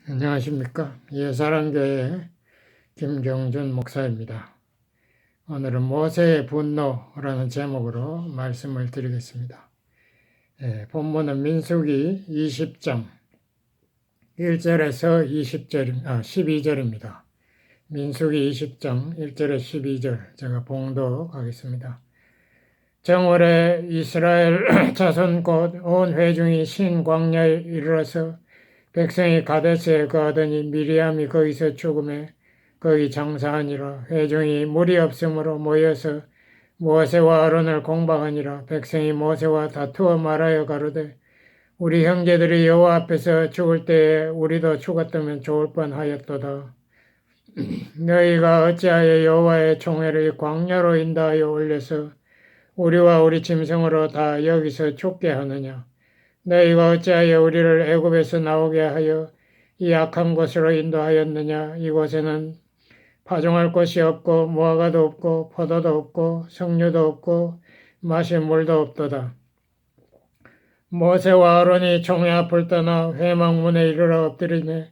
안녕하십니까. 예사랑교회 김경준 목사입니다. 오늘은 모세의 분노라는 제목으로 말씀을 드리겠습니다. 본문은 민수기 20장 1절에서 12절입니다. 민수기 20장 1절에서 12절 제가 봉독하겠습니다. 정월에 이스라엘 자손 곧 온 회중이 신 광야에 이르러서 백성이 가데스에 거하더니 미리암이 거기서 죽음에 거기 장사하니라. 회중이 물이 없으므로 모여서 모세와 아론을 공박하니라. 백성이 모세와 다투어 말하여 가로되 우리 형제들이 여호와 앞에서 죽을 때에 우리도 죽었다면 좋을 뻔하였도다. 너희가 어찌하여 여호와의 총회를 광야로 인도하여 올려서 우리와 우리 짐승으로 다 여기서 죽게 하느냐. 너희가 어찌하여 우리를 애굽에서 나오게 하여 이 악한 곳으로 인도하였느냐. 이곳에는 파종할 곳이 없고 무화과도 없고 포도도 없고 석류도 없고 마실 물도 없도다. 모세와 아론이 총회 앞을 떠나 회막문에 이르러 엎드리매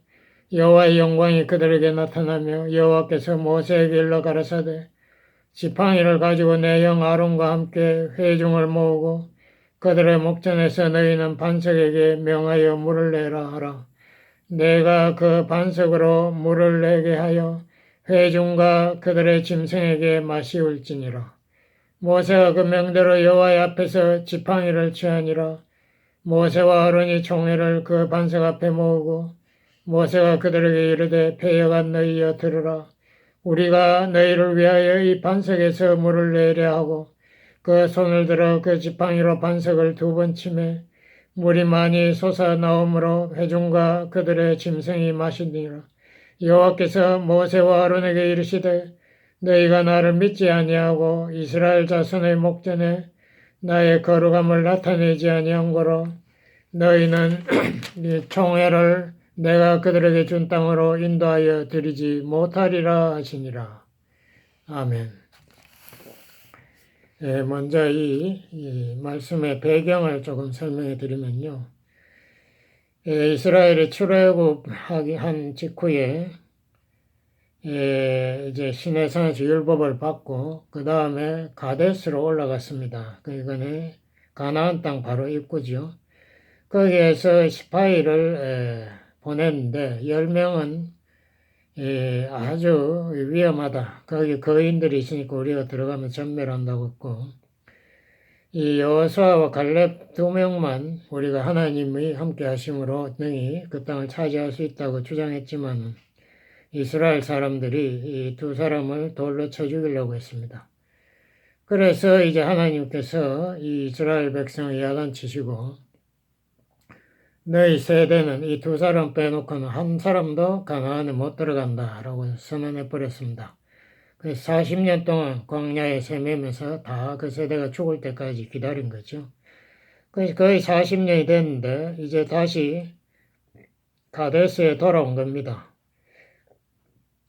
여호와의 영광이 그들에게 나타나며 여호와께서 모세에게 일러 가라사대 지팡이를 가지고 내 형 아론과 함께 회중을 모으고 그들의 목전에서 너희는 반석에게 명하여 물을 내라 하라. 내가 그 반석으로 물을 내게 하여 회중과 그들의 짐승에게 마시울지니라. 모세가 그 명대로 여호와의 앞에서 지팡이를 취하니라. 모세와 아론이 총회를 그 반석 앞에 모으고 모세가 그들에게 이르되 패역한 너희여 들으라. 우리가 너희를 위하여 이 반석에서 물을 내려 하고 그 손을 들어 그 지팡이로 반석을 2번 치매 물이 많이 솟아나오므로 회중과 그들의 짐승이 마시니라. 여호와께서 모세와 아론에게 이르시되 너희가 나를 믿지 아니하고 이스라엘 자손의 목전에 나의 거룩함을 나타내지 아니한 거로 너희는 이 총회를 내가 그들에게 준 땅으로 인도하여 드리지 못하리라 하시니라. 아멘. 먼저 이 말씀의 배경을 조금 설명해 드리면요. 이스라엘이 출애굽한 직후에 이제 시내산에서 율법을 받고 그 다음에 가데스로 올라갔습니다. 이거는 가나안 땅 바로 입구죠. 거기에서 시파이를 보냈는데 10명은 아주 위험하다. 거기 거인들이 있으니까 우리가 들어가면 전멸한다고 했고 이 여호수아와 갈렙 2명만 우리가 하나님이 함께 하심으로 능히 그 땅을 차지할 수 있다고 주장했지만 이스라엘 사람들이 이 2사람을 돌로 쳐 죽이려고 했습니다. 그래서 이제 하나님께서 이 이스라엘 백성을 야단치시고 너희 세대는 이 2사람 빼놓고는 한 사람도 가나안에 못 들어간다라고 선언해 버렸습니다. 그래서 40년 동안 광야에 헤매면서 다 그 세대가 죽을 때까지 기다린 거죠. 그래서 거의 40년이 됐는데 이제 다시 가데스에 돌아온 겁니다.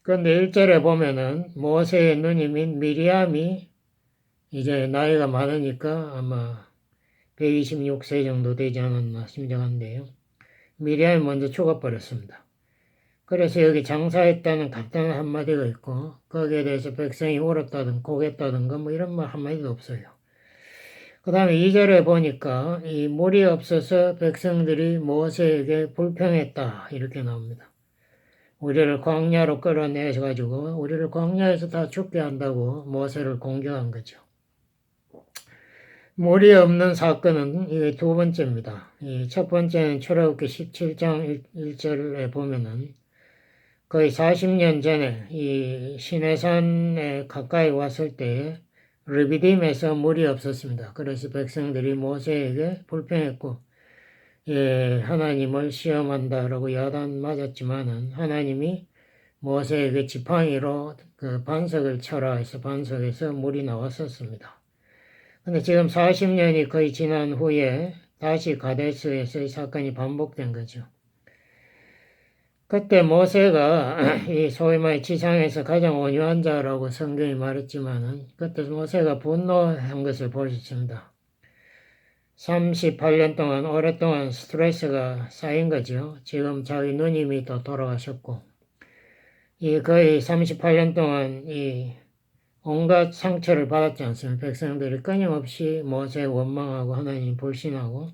그런데 1절에 보면은 모세의 누님인 미리암이 이제 나이가 많으니까 아마 126세 정도 되지 않았나 심정한데요. 미리암이 먼저 죽어버렸습니다. 그래서 여기 장사했다는 간단한 한마디가 있고 거기에 대해서 백성이 울었다든 고겠다든가 뭐 이런 말 한마디도 없어요. 그 다음에 2절에 보니까 이 물이 없어서 백성들이 모세에게 불평했다 이렇게 나옵니다. 우리를 광야로 끌어내셔가지고 우리를 광야에서 다 죽게 한다고 모세를 공격한 거죠. 물이 없는 사건은 이게 2번째입니다. 첫 번째는 출애굽기 17장 1절에 보면은 거의 40년 전에 이 시내산에 가까이 왔을 때 르비딤에서 물이 없었습니다. 그래서 백성들이 모세에게 불평했고 하나님을 시험한다라고 야단 맞았지만은 하나님이 모세에게 지팡이로 그 반석을 쳐라 해서 반석에서 물이 나왔었습니다. 근데 지금 40년이 거의 지난 후에 다시 가데스에서 이 사건이 반복된 거죠. 그때 모세가 이 소위 말해 지상에서 가장 온유한 자라고 성경이 말했지만은 그때 모세가 분노한 것을 볼 수 있습니다. 38년 동안 오랫동안 스트레스가 쌓인 거죠. 지금 자기 누님이 또 돌아가셨고 이 거의 38년 동안 이 온갖 상처를 받았지 않습니까? 백성들이 끊임없이 모세 원망하고 하나님 불신하고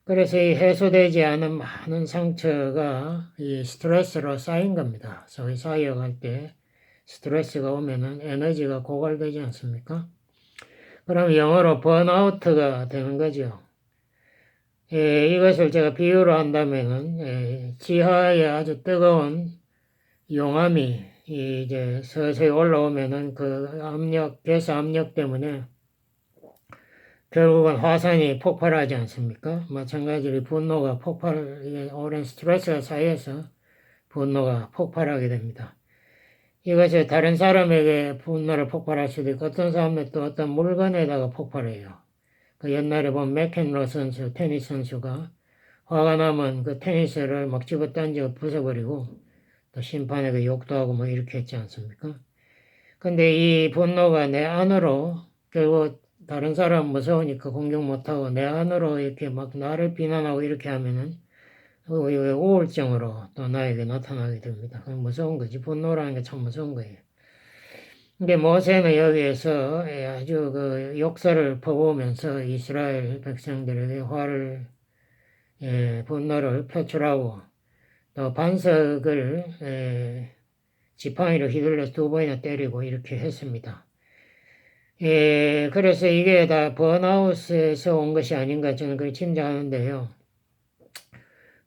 그래서 이 해소되지 않은 많은 상처가 이 스트레스로 쌓인 겁니다. 소위 사역할 때 스트레스가 오면은 에너지가 고갈되지 않습니까? 그럼 영어로 번아웃가 되는 거죠. 이것을 제가 비유로 한다면은 지하에 아주 뜨거운 용암이 이제 서서히 올라오면은 그 압력, 배수 압력 때문에 결국은 화산이 폭발하지 않습니까? 마찬가지로 분노가 오랜 스트레스가 쌓여서 분노가 폭발하게 됩니다. 이것이 다른 사람에게 분노를 폭발할 수도 있고 어떤 사람은 또 어떤 물건에다가 폭발해요. 그 옛날에 본 맥켄로 선수, 테니스 선수가 화가 나면 그 테니스를 막 집어 던져 부숴버리고 또 심판에게 욕도 하고 뭐 이렇게 했지 않습니까? 근데 이 분노가 내 안으로 결국 다른 사람 무서우니까 공격 못하고 내 안으로 이렇게 막 나를 비난하고 이렇게 하면은 우울증으로 또 나에게 나타나게 됩니다. 그건 무서운 거지. 분노라는 게 참 무서운 거예요. 근데 모세는 여기에서 아주 그 역사를 퍼부으면서 이스라엘 백성들에게 분노를 표출하고 또 반석을 지팡이로 휘둘러서 2번이나 때리고 이렇게 했습니다. 그래서 이게 다 번아웃에서 온 것이 아닌가 저는 그렇게 짐작하는데요.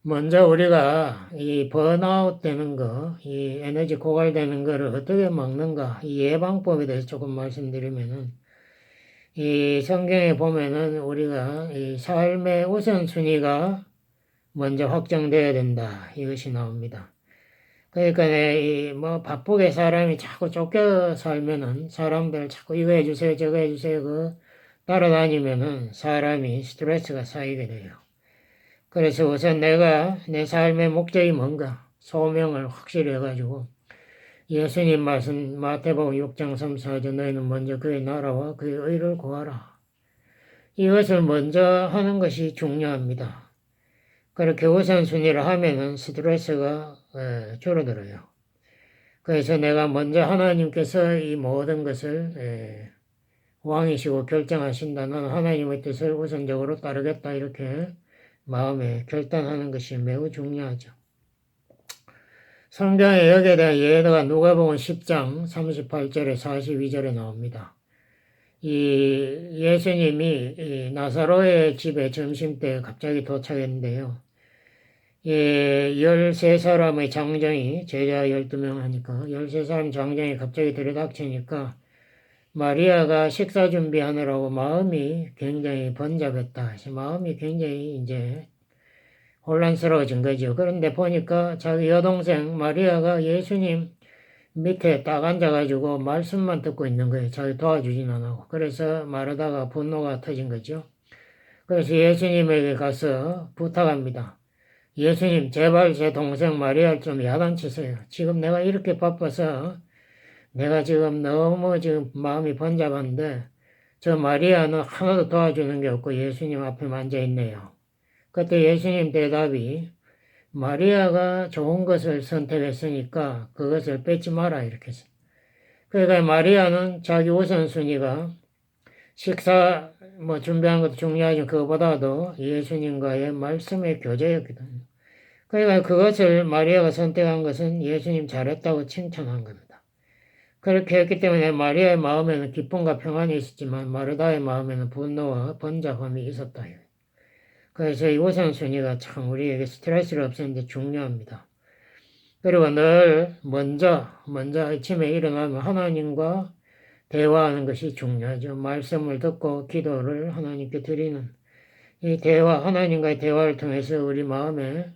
먼저 우리가 이 번아웃 되는 거, 이 에너지 고갈되는 거를 어떻게 막는가, 이 예방법에 대해서 조금 말씀드리면은, 이 성경에 보면은 우리가 이 삶의 우선순위가 먼저 확정되어야 된다. 이것이 나옵니다. 그러니까 뭐 바쁘게 사람이 자꾸 쫓겨 살면은 사람들 자꾸 이거 해주세요, 저거 해주세요, 그 따라다니면은 사람이 스트레스가 쌓이게 돼요. 그래서 우선 내가 내 삶의 목적이 뭔가 소명을 확실히 해가지고 예수님 말씀 마태복음 6장 3, 4절 너희는 먼저 그의 나라와 그의 의를 구하라. 이것을 먼저 하는 것이 중요합니다. 그렇게 우선순위를 하면은 스트레스가 줄어들어요. 그래서 내가 먼저 하나님께서 이 모든 것을 왕이시고 결정하신다. 나는 하나님의 뜻을 우선적으로 따르겠다. 이렇게 마음에 결단하는 것이 매우 중요하죠. 성경에 여기에 대한 예가 누가복음 10장 38절에 42절에 나옵니다. 이 예수님이 이 나사로의 집에 점심때 갑자기 도착했는데요. 13사람의 장정이 제자 12명 하니까 13사람 장정이 갑자기 들이닥치니까 마리아가 식사 준비하느라고 마음이 굉장히 번잡했다. 마음이 굉장히 이제 혼란스러워진 거죠. 그런데 보니까 자기 여동생 마리아가 예수님 밑에 딱 앉아가지고 말씀만 듣고 있는 거예요. 자기 도와주진 않고. 그래서 말하다가 분노가 터진 거죠. 그래서 예수님에게 가서 부탁합니다. 예수님, 제발 제 동생 마리아를 좀 야단치세요. 지금 내가 이렇게 바빠서 내가 지금 너무 지금 마음이 번잡한데 저 마리아는 하나도 도와주는 게 없고 예수님 앞에 앉아있네요. 그때 예수님 대답이 마리아가 좋은 것을 선택했으니까 그것을 뺏지 마라 이렇게 했어요. 그러니까 마리아는 자기 우선순위가 식사 뭐 준비하는 것도 중요하지만 그거보다도 예수님과의 말씀의 교제였거든요. 그러니까 그것을 마리아가 선택한 것은 예수님 잘했다고 칭찬한 겁니다. 그렇게 했기 때문에 마리아의 마음에는 기쁨과 평안이 있었지만 마르다의 마음에는 분노와 번잡함이 있었다. 그래서 이 우선순위가 참 우리에게 스트레스를 없애는데 중요합니다. 그리고 늘 먼저 아침에 일어나면 하나님과 대화하는 것이 중요하죠. 말씀을 듣고 기도를 하나님께 드리는 이 대화, 하나님과의 대화를 통해서 우리 마음에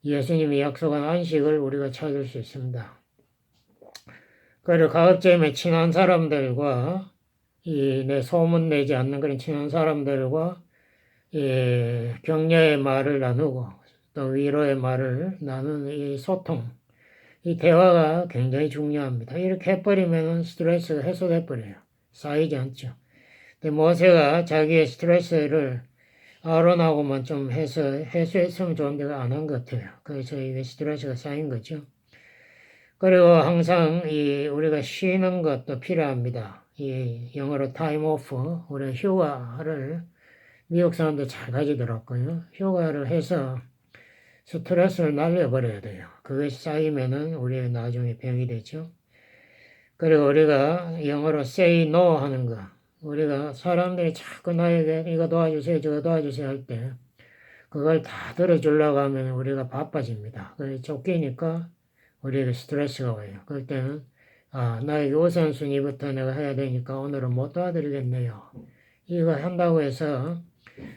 예수님이 약속한 안식을 우리가 찾을 수 있습니다. 그리고 가급적이면 친한 사람들과 내 소문 내지 않는 그런 친한 사람들과 격려의 말을 나누고 또 위로의 말을 나누는 이 소통, 이 대화가 굉장히 중요합니다. 이렇게 해버리면 스트레스가 해소돼 버려요. 쌓이지 않죠. 근데 모세가 자기의 스트레스를 아론하고만 좀 해소했으면 좋은데 안 한 것 같아요. 그래서 이게 스트레스가 쌓인 거죠. 그리고 항상 우리가 쉬는 것도 필요합니다. 이 영어로 time off, 우리가 휴가를 미국 사람들 잘 가지더라고요. 휴가를 해서 스트레스를 날려버려야 돼요. 그것이 쌓이면은 우리 나중에 병이 되죠. 그리고 우리가 영어로 say no 하는 거. 우리가 사람들이 자꾸 나에게 이거 도와주세요, 저거 도와주세요 할 때, 그걸 다 들어주려고 하면 우리가 바빠집니다. 그래서 쫓기니까 우리에게 스트레스가 와요. 그럴 때는, 나에게 우선순위부터 내가 해야 되니까 오늘은 못 도와드리겠네요. 이거 한다고 해서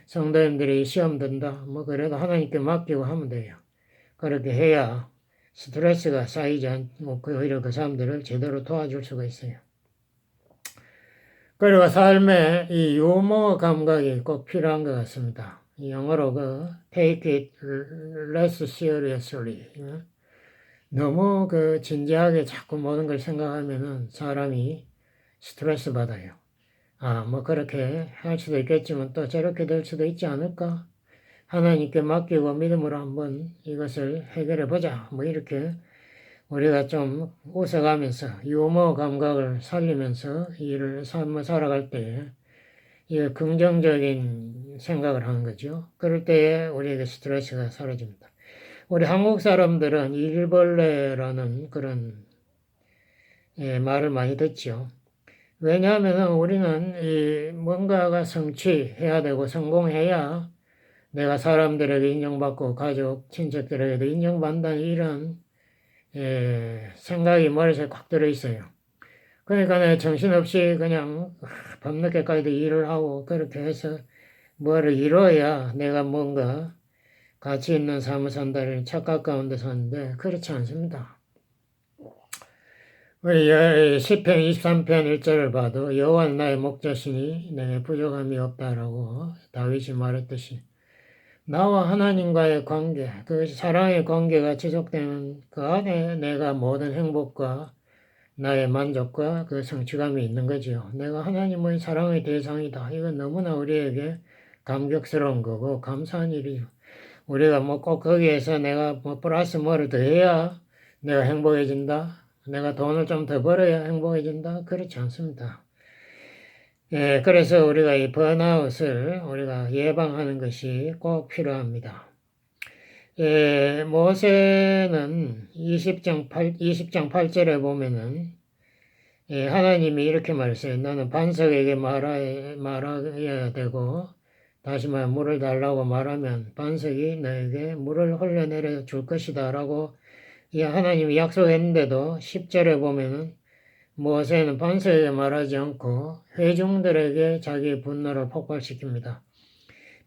성도님들이 시험 든다. 뭐 그래도 하나님께 맡기고 하면 돼요. 그렇게 해야 스트레스가 쌓이지 않고 오히려 그 사람들을 제대로 도와줄 수가 있어요. 그리고 삶에 이 유머 감각이 꼭 필요한 것 같습니다. 영어로 take it less seriously. 너무 진지하게 자꾸 모든 걸 생각하면은 사람이 스트레스 받아요. 뭐 그렇게 할 수도 있겠지만 또 저렇게 될 수도 있지 않을까? 하나님께 맡기고 믿음으로 한번 이것을 해결해 보자. 뭐 이렇게 우리가 좀 웃어가면서 유머 감각을 살리면서 삶을 살아갈 때 이 긍정적인 생각을 하는 거죠. 그럴 때에 우리에게 스트레스가 사라집니다. 우리 한국 사람들은 일벌레라는 그런 말을 많이 듣죠. 왜냐하면 우리는 뭔가가 성취해야 되고 성공해야 내가 사람들에게 인정받고 가족, 친척들에게도 인정받는다는 이런 생각이 머릿속에 꽉 들어있어요. 그러니까 내가 정신없이 그냥 밤늦게까지도 일을 하고 그렇게 해서 뭐를 이뤄야 내가 뭔가 가치 있는 삶을 산다는 착각 가운데 사는데 그렇지 않습니다. 우리 시편 23편 1절을 봐도 여호와는 나의 목자시니 내게 부족함이 없다라고 다윗이 말했듯이 나와 하나님과의 관계, 그 사랑의 관계가 지속되는 그 안에 내가 모든 행복과 나의 만족과 그 성취감이 있는 거지요. 내가 하나님의 사랑의 대상이다. 이건 너무나 우리에게 감격스러운 거고 감사한 일이요. 우리가 뭐 꼭 거기에서 내가 뭐 플러스 뭐를 더 해야 내가 행복해진다. 내가 돈을 좀 더 벌어야 행복해진다. 그렇지 않습니다. 그래서 우리가 이 번아웃을 우리가 예방하는 것이 꼭 필요합니다. 모세는 20장 8절에 보면은 하나님이 이렇게 말했어요. 너는 반석에게 말해야 되고 다시 말해 물을 달라고 말하면 반석이 너에게 물을 흘려내려 줄 것이다 라고 하나님이 약속했는데도 10절에 보면은 모세는 반석에게 말하지 않고 회중들에게 자기의 분노를 폭발시킵니다.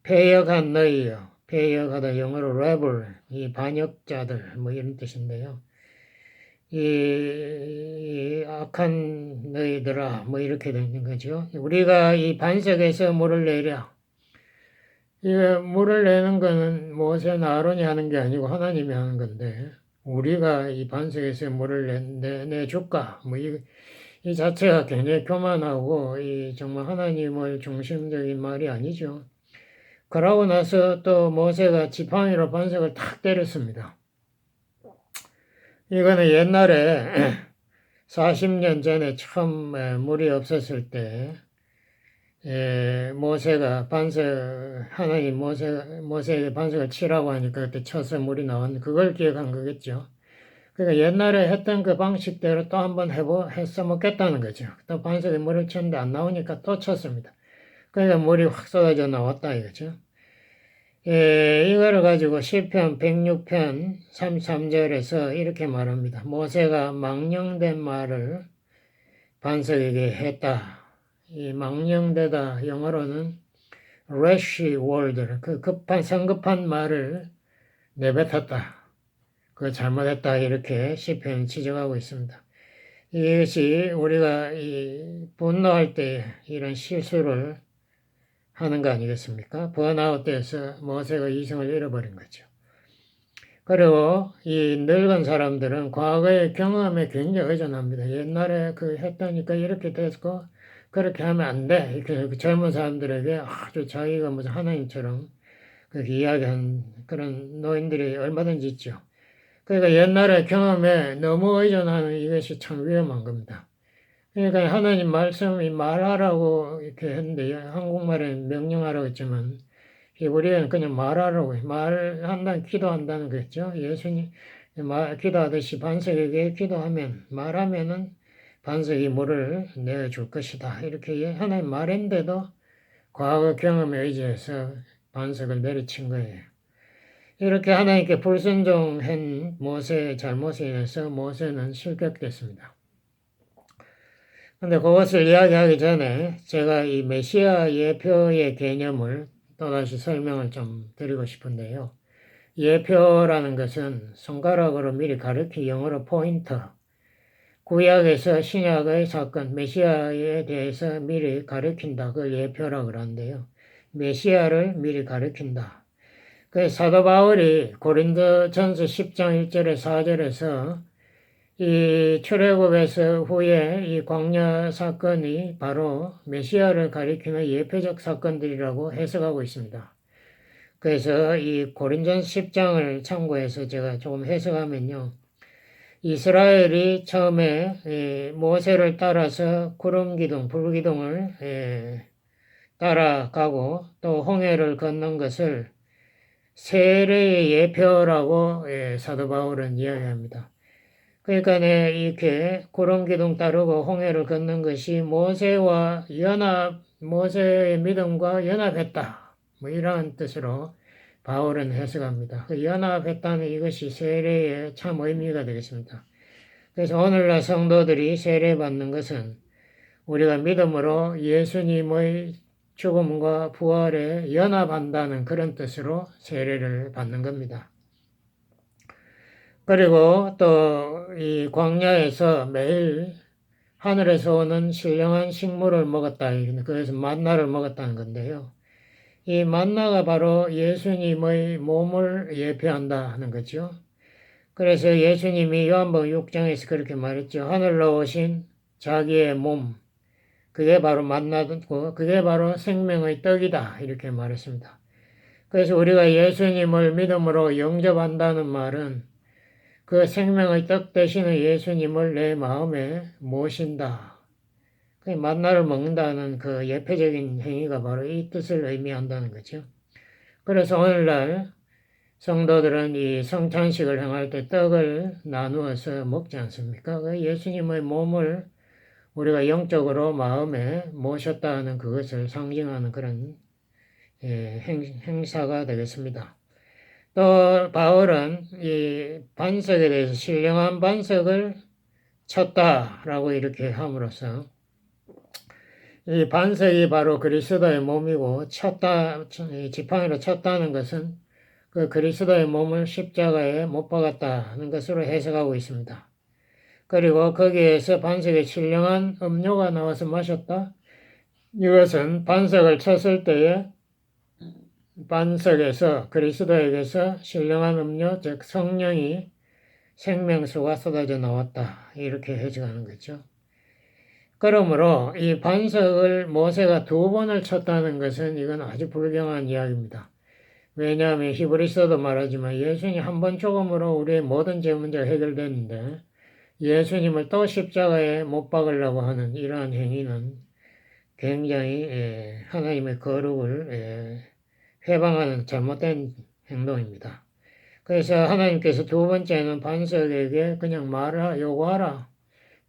패역한 너희여, 패역하다 영어로 rebel, 이 반역자들 뭐 이런 뜻인데요. 이 악한 너희들아 뭐 이렇게 되는 거죠. 우리가 이 반석에서 물을 내려. 이 물을 내는 거는 모세나 아론이 하는 게 아니고 하나님이 하는 건데 우리가 이 반석에서 물을 내줄까? 뭐 이 자체가 굉장히 교만하고 정말 하나님을 중심적인 말이 아니죠. 그러고 나서 또 모세가 지팡이로 반석을 탁 때렸습니다. 이거는 옛날에 40년 전에 처음 물이 없었을 때 모세가 하나님 모세에게 반석을 치라고 하니까 그때 쳐서 물이 나왔는데 그걸 기억한 거겠죠. 그러니까 옛날에 했던 그 방식대로 또 한번 해서 먹겠다는 거죠. 또 반석에 물을 쳤는데 안 나오니까 또 쳤습니다. 그러니까 물이 확 쏟아져 나왔다 이거죠. 이거를 가지고 시편 106편 33절에서 이렇게 말합니다. 모세가 망령된 말을 반석에게 했다. 이 망령되다 영어로는 rash word, 그 성급한 말을 내뱉었다. 그 잘못했다 이렇게 시편이 지적하고 있습니다. 이것이 우리가 분노할 때 이런 실수를 하는 거 아니겠습니까? 번아웃돼서 모세가 이성을 잃어버린 거죠. 그리고 이 늙은 사람들은 과거의 경험에 굉장히 의존합니다. 옛날에 했다니까 이렇게 됐고 그렇게 하면 안 돼. 이렇게 그 젊은 사람들에게 아주 자기가 무슨 하나님처럼 그렇게 이야기한 그런 노인들이 얼마든지 있죠. 그러니까 옛날의 경험에 너무 의존하는 이것이 참 위험한 겁니다. 그러니까 하나님 말씀이 말하라고 이렇게 했는데 한국말은 명령하라고 했지만 히브리어는 그냥 말하라고 해요. 말한다는 기도한다는 거죠. 예수님 기도하듯이 반석에게 기도하면 말하면은 반석이 물을 내어줄 것이다. 이렇게 하나님 말했는데도 과거 경험에 의지해서 반석을 내리친 거예요. 이렇게 하나님께 불순종한 모세의 잘못에 인해서 모세는 실격됐습니다. 근데 그것을 이야기하기 전에 제가 이 메시아 예표의 개념을 또다시 설명을 좀 드리고 싶은데요. 예표라는 것은 손가락으로 미리 가리키 영어로 포인터. 구약에서 신약의 사건, 메시아에 대해서 미리 가리킨다. 그걸 예표라고 그러는데요. 메시아를 미리 가리킨다. 그 사도 바울이 고린도전서 10장 1절에 4절에서 이 출애굽에서 후에 이 광야 사건이 바로 메시아를 가리키는 예표적 사건들이라고 해석하고 있습니다. 그래서 이 고린전 10장을 참고해서 제가 조금 해석하면요. 이스라엘이 처음에 모세를 따라서 구름 기둥, 불 기둥을 따라가고 또 홍해를 건넌 것을 세례의 예표라고 사도 바울은 이야기합니다. 그러니까 이렇게 구름 기둥 따르고 홍해를 걷는 것이 모세의 믿음과 연합했다. 뭐 이러한 뜻으로 바울은 해석합니다. 그 연합했다는 이것이 세례의 참 의미가 되겠습니다. 그래서 오늘날 성도들이 세례받는 것은 우리가 믿음으로 예수님의 죽음과 부활에 연합한다는 그런 뜻으로 세례를 받는 겁니다. 그리고 또 이 광야에서 매일 하늘에서 오는 신령한 식물을 먹었다. 그래서 만나를 먹었다는 건데요. 이 만나가 바로 예수님의 몸을 예표한다는 거죠. 그래서 예수님이 요한복음 6장에서 그렇게 말했죠. 하늘로 오신 자기의 몸, 그게 바로 만나고 그게 바로 생명의 떡이다. 이렇게 말했습니다. 그래서 우리가 예수님을 믿음으로 영접한다는 말은 그 생명의 떡 되시는 예수님을 내 마음에 모신다. 그 만나를 먹는다는 그 예표적인 행위가 바로 이 뜻을 의미한다는 거죠. 그래서 오늘날 성도들은 이 성찬식을 행할 때 떡을 나누어서 먹지 않습니까? 그 예수님의 몸을 우리가 영적으로 마음에 모셨다는 그것을 상징하는 그런 행사가 되겠습니다. 또 바울은 이 반석에 대해서 신령한 반석을 쳤다라고 이렇게 함으로써 이 반석이 바로 그리스도의 몸이고 지팡이로 쳤다는 것은 그 그리스도의 몸을 십자가에 못 박았다는 것으로 해석하고 있습니다. 그리고 거기에서 반석에 신령한 음료가 나와서 마셨다. 이것은 반석을 쳤을 때에 반석에서 그리스도에게서 신령한 음료, 즉 성령이 생명수가 쏟아져 나왔다. 이렇게 해석하는 거죠. 그러므로 이 반석을 모세가 2번을 쳤다는 것은 이건 아주 불경한 이야기입니다. 왜냐하면 히브리서도 말하지만 예수님 한 번 죽음으로 우리의 모든 죄 문제가 해결됐는데 예수님을 또 십자가에 못 박으려고 하는 이러한 행위는 굉장히 하나님의 거룩을 해방하는 잘못된 행동입니다. 그래서 하나님께서 2번째는 반석에게 그냥 요구하라.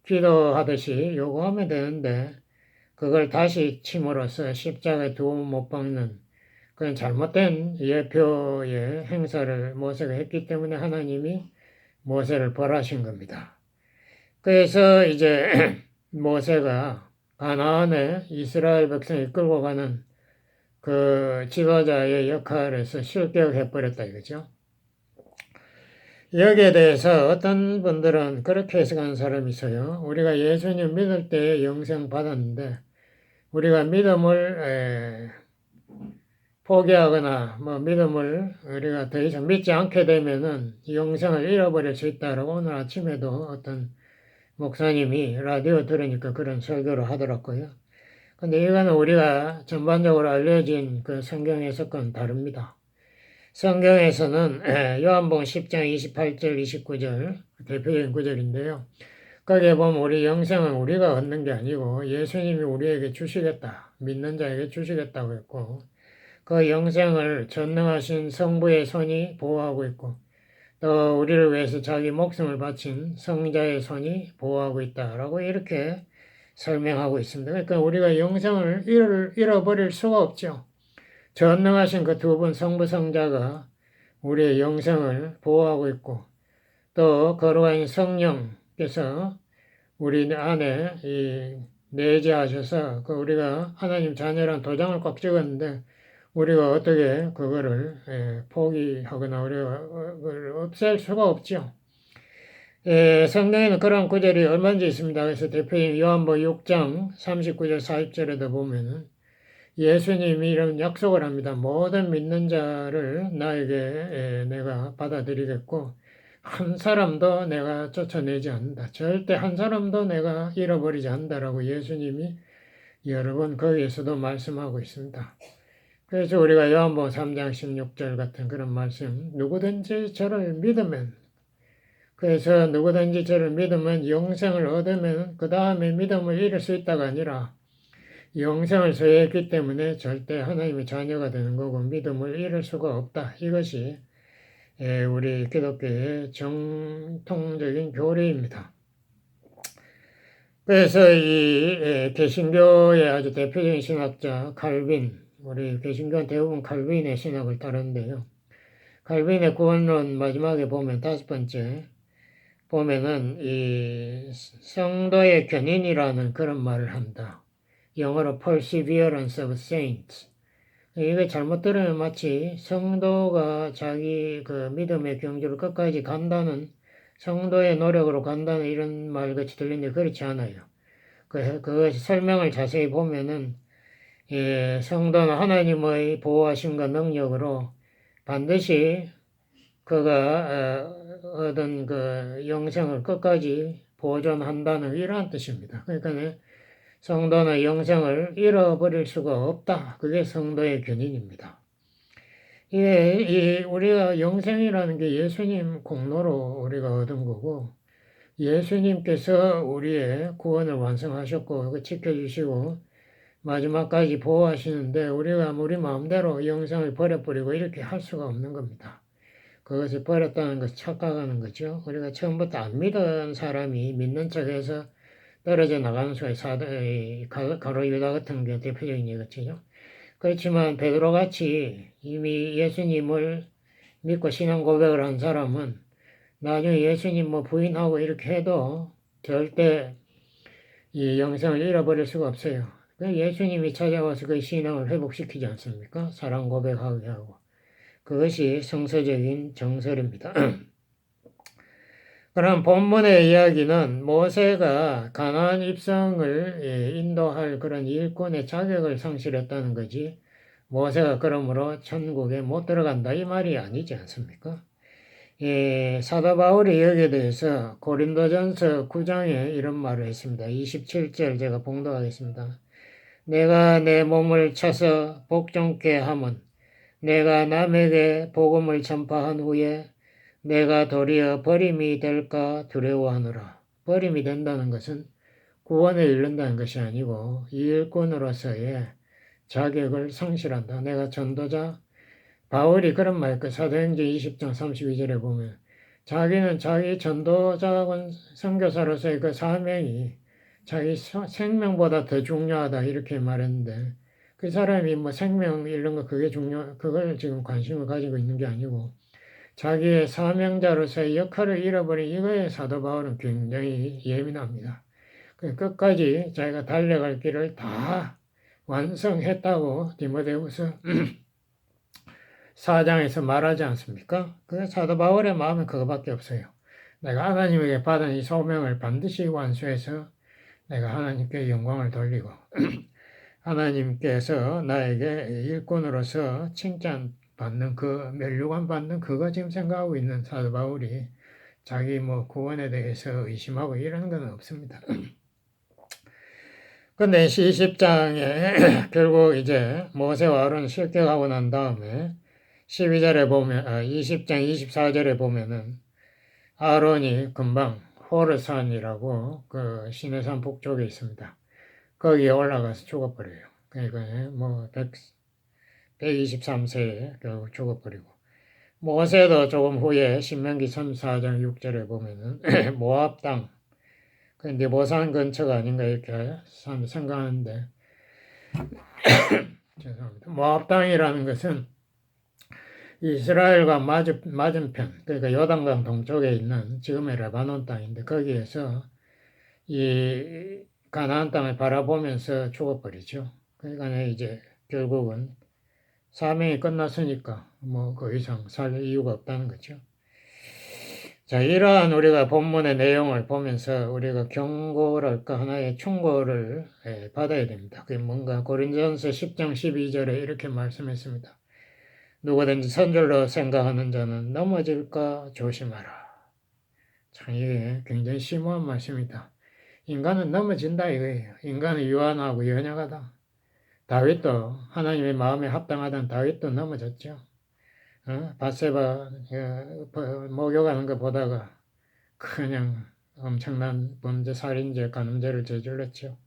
기도하듯이 요구하면 되는데 그걸 다시 침으로써 십자가에 두어 못 박는 그런 잘못된 예표의 행사를 모세가 했기 때문에 하나님이 모세를 벌하신 겁니다. 그래서 이제 모세가 가나안에 이스라엘 백성이 끌고 가는 그 지도자의 역할에서 실격해버렸다 이거죠. 여기에 대해서 어떤 분들은 그렇게 해석하는 사람이 있어요. 우리가 예수님 믿을 때 영생 받았는데 우리가 믿음을 포기하거나 믿음을 우리가 더 이상 믿지 않게 되면은 영생을 잃어버릴 수 있다라고 오늘 아침에도 어떤 목사님이 라디오 들으니까 그런 설교를 하더라고요. 근데 이거는 우리가 전반적으로 알려진 그 성경 해석과는 다릅니다. 성경에서는 요한복음 10장 28절 29절 대표적인 구절인데요. 거기에 보면 우리 영생은 우리가 얻는 게 아니고 예수님이 우리에게 주시겠다. 믿는 자에게 주시겠다고 했고 그 영생을 전능하신 성부의 손이 보호하고 있고 또 우리를 위해서 자기 목숨을 바친 성자의 손이 보호하고 있다라고 이렇게 설명하고 있습니다. 그러니까 우리가 영생을 잃어버릴 수가 없죠. 전능하신 그 두 분 성부 성자가 우리의 영생을 보호하고 있고 또 거룩한 성령께서 우리 안에 내재하셔서 그 우리가 하나님 자녀란 도장을 꽉 찍었는데 우리가 어떻게 그거를 포기하거나 우리가 그걸 없앨 수가 없죠. 성경에는 그런 구절이 얼마든지 있습니다. 그래서 대표적인 요한복음 6장 39절 40절에도 보면은 예수님이 이런 약속을 합니다. 모든 믿는 자를 나에게 내가 받아들이겠고 한 사람도 내가 쫓아내지 않는다. 절대 한 사람도 내가 잃어버리지 않는다라고 예수님이 여러 번 거기에서도 말씀하고 있습니다. 그래서 우리가 요한복음 3장 16절 같은 그런 말씀 누구든지 저를 믿으면 그래서 누구든지 저를 믿으면 영생을 얻으면 그 다음에 믿음을 잃을 수 있다가 아니라 영생을 소유했기 때문에 절대 하나님의 자녀가 되는 거고 믿음을 잃을 수가 없다. 이것이 우리 기독교의 정통적인 교리입니다. 그래서 이 개신교의 아주 대표적인 신학자 칼빈, 우리 개신교는 대부분 칼빈의 신학을 따르는데요. 칼빈의 구원론 마지막에 보면 5번째 보면은 이 성도의 견인이라는 그런 말을 한다. 영어로 perseverance of saints. 이게 잘못 들으면 마치 성도가 자기 그 믿음의 경주를 끝까지 간다는 성도의 노력으로 간다는 이런 말 같이 들리는데 그렇지 않아요. 그것이 설명을 자세히 보면은 성도는 하나님의 보호하심과 능력으로 반드시 그가 얻은 그 영생을 끝까지 보존한다는 이러한 뜻입니다. 그러니까 성도는 영생을 잃어버릴 수가 없다. 그게 성도의 견인입니다. 우리가 영생이라는 게 예수님 공로로 우리가 얻은 거고 예수님께서 우리의 구원을 완성하셨고 지켜주시고 마지막까지 보호하시는데 우리가 우리 마음대로 영생을 버려버리고 이렇게 할 수가 없는 겁니다. 그것을 버렸다는 것을 착각하는 거죠. 우리가 처음부터 안 믿은 사람이 믿는 척해서 떨어져 나가는 수가 가로 유다 같은 게 대표적인 예겠죠. 그렇지만 베드로같이 이미 예수님을 믿고 신앙 고백을 한 사람은 나중에 예수님 부인하고 이렇게 해도 절대 이 영생을 잃어버릴 수가 없어요. 예수님이 찾아와서 그 신앙을 회복시키지 않습니까? 사랑 고백하게 하고. 그것이 성서적인 정설입니다. 그럼 본문의 이야기는 모세가 가나안 입성을 인도할 그런 일꾼의 자격을 상실했다는 거지. 모세가 그러므로 천국에 못 들어간다 이 말이 아니지 않습니까? 사도 바울이 여기에 대해서 고린도전서 9장에 이런 말을 했습니다. 27절 제가 봉독하겠습니다. 내가 내 몸을 쳐서 복종케 함은 내가 남에게 복음을 전파한 후에 내가 도리어 버림이 될까 두려워하노라. 버림이 된다는 것은 구원을 잃는다는 것이 아니고 일꾼으로서의 자격을 상실한다. 내가 전도자 바울이 그런 말, 사도행전 20장 32절에 보면 자기는 자기 전도자군 선교사로서의 그 사명이 자기 생명보다 더 중요하다 이렇게 말했는데 그 사람이 생명 잃는 거 그걸 지금 관심을 가지고 있는 게 아니고 자기의 사명자로서의 역할을 잃어버린 이거에 사도 바울은 굉장히 예민합니다. 끝까지 자기가 달려갈 길을 다 완성했다고 디모데후서 4장에서 말하지 않습니까? 그 사도 바울의 마음은 그거밖에 없어요. 내가 하나님에게 받은 이 소명을 반드시 완수해서 내가 하나님께 영광을 돌리고 하나님께서 나에게 일꾼으로서 칭찬받는 면류관 받는 그거 지금 생각하고 있는 사도 바울이 자기 구원에 대해서 의심하고 이러는 건 없습니다. 근데 20장에 결국 이제 모세와 아론을 실격하고 난 다음에 12절에 보면, 20장 24절에 보면은 아론이 금방 호르산이라고 그 시내산 북쪽에 있습니다. 거기에 올라가서 죽어버려요. 그러니까 뭐 123세에 결국 죽어버리고, 모세도 조금 후에 신명기 34장 6절에 보면은 모압 땅, 근데 모산 근처가 아닌가 이렇게 생각하는데 죄송합니다. 모압 땅이라는 것은 이스라엘과 맞은편, 그러니까 요단강 동쪽에 있는 지금의 레바논 땅인데 거기에서 이 가나안 땅을 바라보면서 죽어버리죠. 그러니까 이제 결국은 사명이 끝났으니까 뭐 그 이상 살 이유가 없다는 거죠. 자, 이러한 우리가 본문의 내용을 보면서 우리가 경고랄까 하나의 충고를 받아야 됩니다. 그게 뭔가 고린도전서 10장 12절에 이렇게 말씀했습니다. 누구든지 선줄로 생각하는 자는 넘어질까 조심하라. 참 이게 굉장히 심오한 말씀이다. 인간은 넘어진다 이거예요. 인간은 유한하고 연약하다. 다윗도 하나님의 마음에 합당하던 다윗도 넘어졌죠. 밧세바 목욕하는 거 보다가 그냥 엄청난 범죄, 살인죄, 간음죄를 저질렀죠.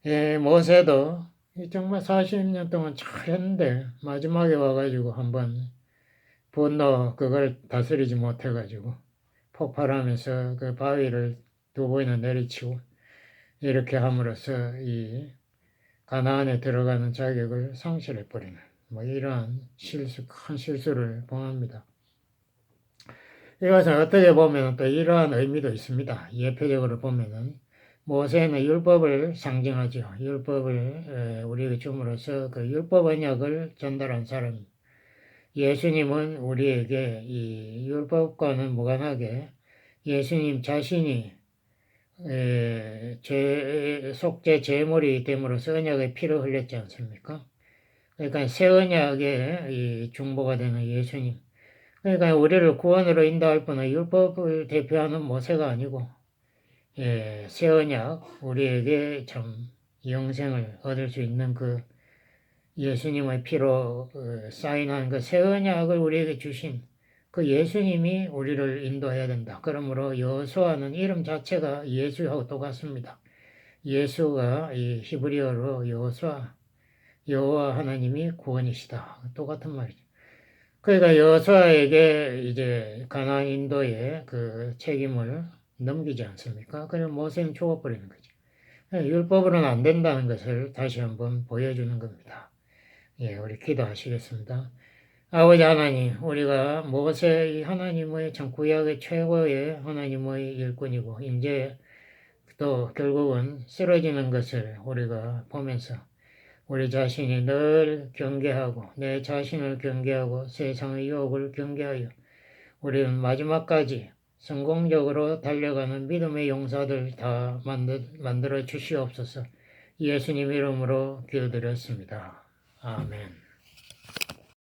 예, 모세도 정말 40년 동안 잘했는데 마지막에 와가지고 한번 분노 그걸 다스리지 못해가지고 폭발하면서 그 바위를 두 번이나 내리치고 이렇게 함으로써 이 가나안에 들어가는 자격을 상실해버리는 뭐 이러한 큰 실수를 범합니다. 이것은 어떻게 보면 또 이러한 의미도 있습니다. 예표적으로 보면은 모세는 율법을 상징하죠. 율법을 우리에게 줌으로써 그 율법 언약을 전달한 사람. 예수님은 우리에게 이 율법과는 무관하게 예수님 자신이 속죄 제물이 됨으로써 언약의 피를 흘렸지 않습니까? 그러니까 새 언약의 이 중보가 되는 예수님. 그러니까 우리를 구원으로 인도할 분은 율법을 대표하는 모세가 아니고 새 언약, 우리에게 참 영생을 얻을 수 있는 그 예수님의 피로 사인한 그 새 언약을 우리에게 주신 그 예수님이 우리를 인도해야 된다. 그러므로 여호수아는 이름 자체가 예수하고 똑같습니다. 예수가 이 히브리어로 여호수아, 여호와 하나님이 구원이시다. 똑같은 말이죠. 그러니까 여호수아에게 이제 가나안 인도의 그 책임을 넘기지 않습니까? 그래서 모세는 죽어버리는 거죠. 율법으로는 안 된다는 것을 다시 한번 보여주는 겁니다. 예, 우리 기도하시겠습니다. 아버지 하나님, 우리가 모세 하나님의 참 구약의 최고의 하나님의 일꾼이고 이제 또 결국은 쓰러지는 것을 우리가 보면서 우리 자신이 늘 경계하고 내 자신을 경계하고 세상의 유혹을 경계하여 우리는 마지막까지 성공적으로 달려가는 믿음의 용사들 다 만들어 주시옵소서. 예수님 이름으로 기도드렸습니다. 아멘.